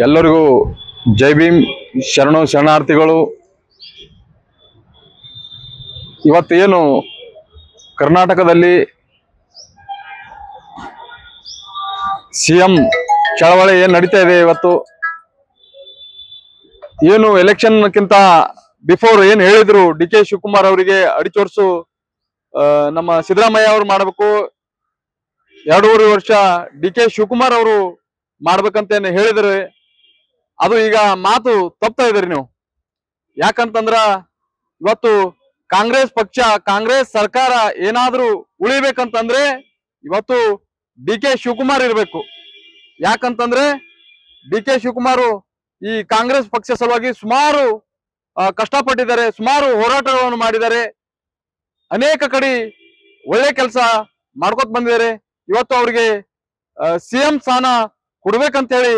ಎಲ್ಲರಿಗೂ ಜೈ ಭೀಮ್, ಶರಣು ಶರಣಾರ್ಥಿಗಳು. ಇವತ್ತೇನು ಕರ್ನಾಟಕದಲ್ಲಿ ಸಿಎಂ ಚಳವಳಿ ಏನು ನಡೀತಾ ಇದೆ, ಇವತ್ತು ಏನು ಎಲೆಕ್ಷನ್ಕ್ಕಿಂತ ಬಿಫೋರ್ ಏನು ಹೇಳಿದ್ರು ಡಿ ಕೆ ಶಿವಕುಮಾರ್ ಅವರಿಗೆ ಅಡಿಚೋರ್ಸು ನಮ್ಮ ಸಿದ್ದರಾಮಯ್ಯ ಅವರು ಮಾಡಬೇಕು, 2.5 ವರ್ಷ ಡಿ ಕೆ ಶಿವಕುಮಾರ್ ಅವರು ಮಾಡ್ಬೇಕಂತ ಹೇಳಿದ್ರೆ ಅದು ಈಗ ಮಾತು ತಪ್ತಾ ಇದ್ರಿ ನೀವು. ಯಾಕಂತಂದ್ರ ಇವತ್ತು ಕಾಂಗ್ರೆಸ್ ಪಕ್ಷ, ಕಾಂಗ್ರೆಸ್ ಸರ್ಕಾರ ಏನಾದ್ರೂ ಉಳಿಬೇಕಂತಂದ್ರೆ ಇವತ್ತು ಡಿ ಕೆ ಶಿವಕುಮಾರ್ ಇರಬೇಕು. ಯಾಕಂತಂದ್ರೆ ಡಿ ಕೆ ಶಿವಕುಮಾರ್ ಈ ಕಾಂಗ್ರೆಸ್ ಪಕ್ಷ ಸಲುವಾಗಿ ಸುಮಾರು ಕಷ್ಟಪಟ್ಟಿದ್ದಾರೆ, ಸುಮಾರು ಹೋರಾಟಗಳನ್ನು ಮಾಡಿದ್ದಾರೆ, ಅನೇಕ ಕಡೆ ಒಳ್ಳೆ ಕೆಲಸ ಮಾಡ್ಕೊತ ಬಂದಿದ್ದಾರೆ. ಇವತ್ತು ಅವ್ರಿಗೆ ಸಿಎಂ ಸ್ಥಾನ ಕೊಡ್ಬೇಕಂತ ಹೇಳಿ